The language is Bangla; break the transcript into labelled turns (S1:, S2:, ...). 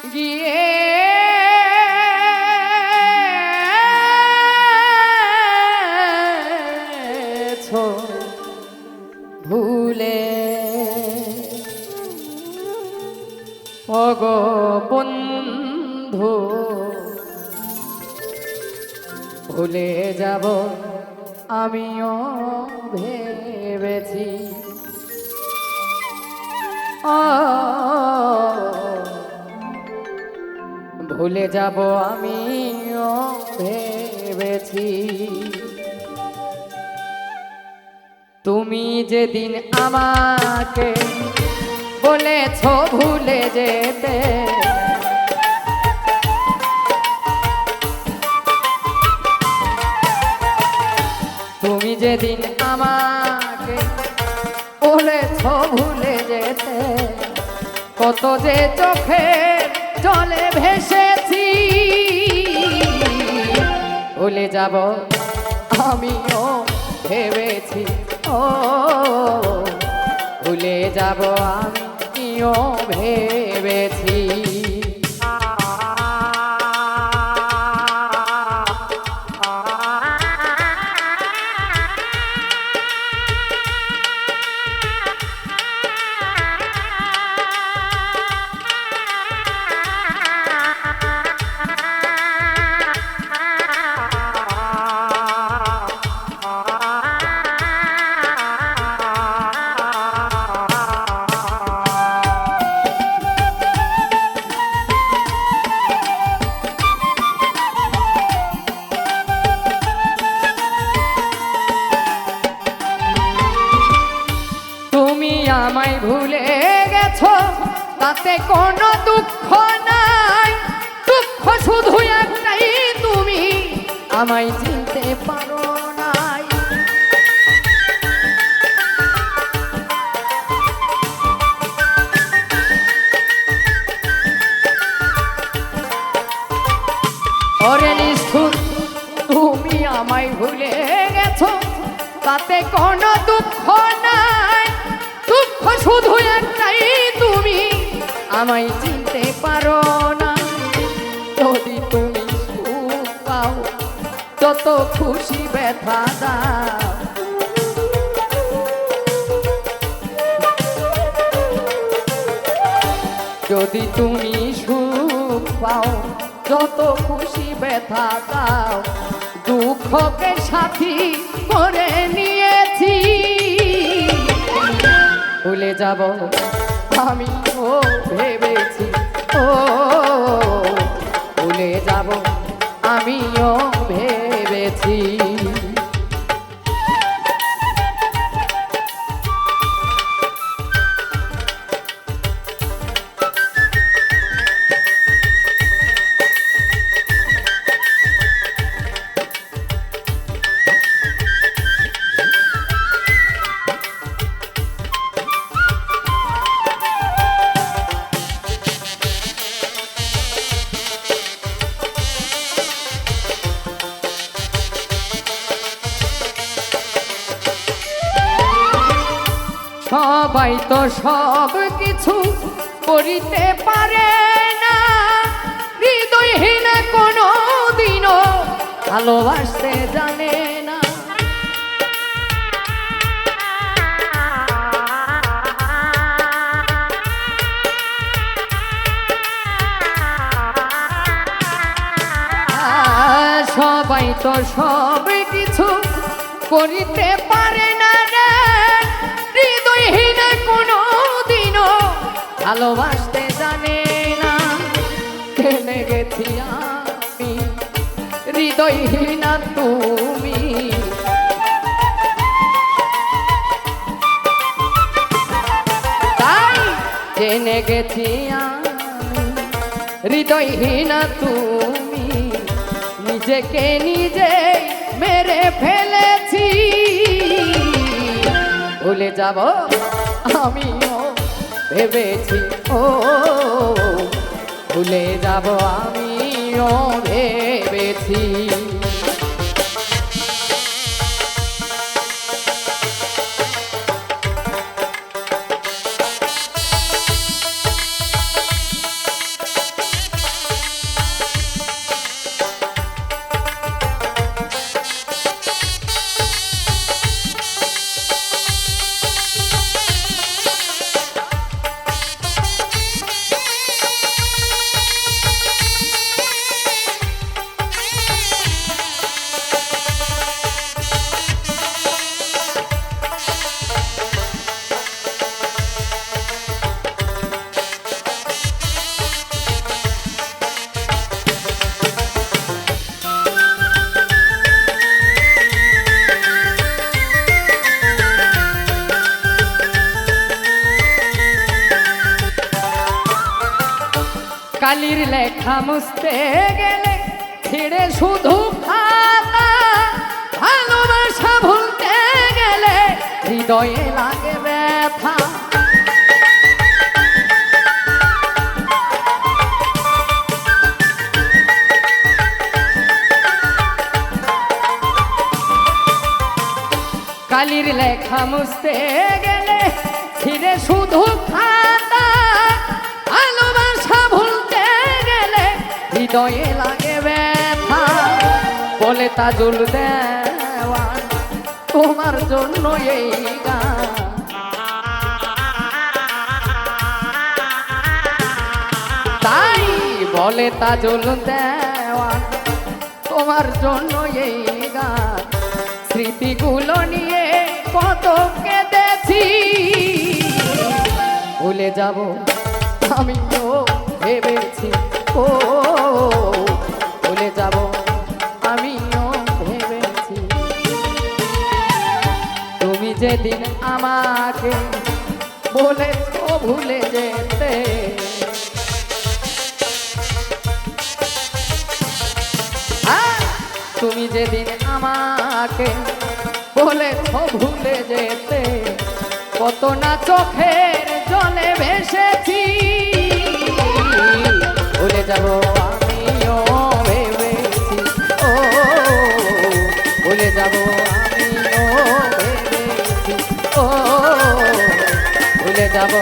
S1: গিয়েছো ভুলে ওগো বন্ধু, ভুলে যাব আমিও ভেবেছি। ভুলে যাব আমিও ভেবেছি। তুমি যেদিন আমাকে বলেছ ভুলে যেতে, তুমি যেদিন আমাকে বলেছ ভুলে যেতে, কত যে চোখে জলে ভেসেছি। ভুলে যাব আমিও ভেবেছি, ও ভুলে যাব আমিও ভেবেছি। আমায় ভুলে গেছো তাতে কোনো দুঃখ নাই, দুঃখ শুধু একটাই, তুমি আমায় চিনতে পারো নাই। ওরে নিষ্ঠুর, তুমি আমায় ভুলে গেছো তাতে কোনো দুঃখ নাই, দুঃখ শুধু একটাই, তুমি আমায় চিনতে পারো না। যদি তুমি সুখ পাও যত খুশি ব্যথা দাও, যদি তুমি সুখ পাও যত খুশি ব্যথা দাও, দুঃখকে সাথী করে নিয়েছি। ভুলে যাব আমিও ভেবেছি, ও ভুলে যাব আমিও ভেবেছি। সবাই তো সব কিছু করিতে পারে না, হৃদয়হীন কোনো দিনও ভালোবাসতে জানে না। সবাই তো সব কিছু করিতে পারে না রে, হৃদয়হীন কোনো দিনও ভালোবাসতে জানে না। কেনে গেছি আমি হৃদয়হীন তুমি, তাই জেনে গেছি আমি হৃদয়হীন তুমি, নিজেকে নিজে মেরে ফেলেছি। ভুলে যাব আমিও ভেবেছি, ও ভুলে যাব আমিও ভেবেছি। কালির লেখা মুছতে গেলে ছিঁড়ে শুধু খাতা, ভালোবাসা ভুলতে গেলে হৃদয়ে লাগে ব্যথা। কালির লেখা মুছতে গেলে ছিঁড়ে শুধু খাতা, ভালোবাসা ভুলতে গেলে হৃদয়ে লাগে ব্যথা। বলে তাজুল দেওয়ান তোমার জন্য এই গান, তাই বলে তাজুল দেওয়ান তোমার জন্য এই গান। স্মৃতিগুলো নিয়ে কত কেঁদেছি, ভুলে যাব আমিও ভেবেছি, ও ভুলে যাব আমিও ভেবেছি। তুমি যেদিন আমাকে বলেছ ভুলে যেতে, তুমি যেদিন আমাকে বলেছ ভুলে যেতে, কত না চোখের জলে ভেসেছি। ভুলে যাব আমিও ভেবেছি, ও ভুলে যাব আমিও ভেবেছি, ও ভুলে যাব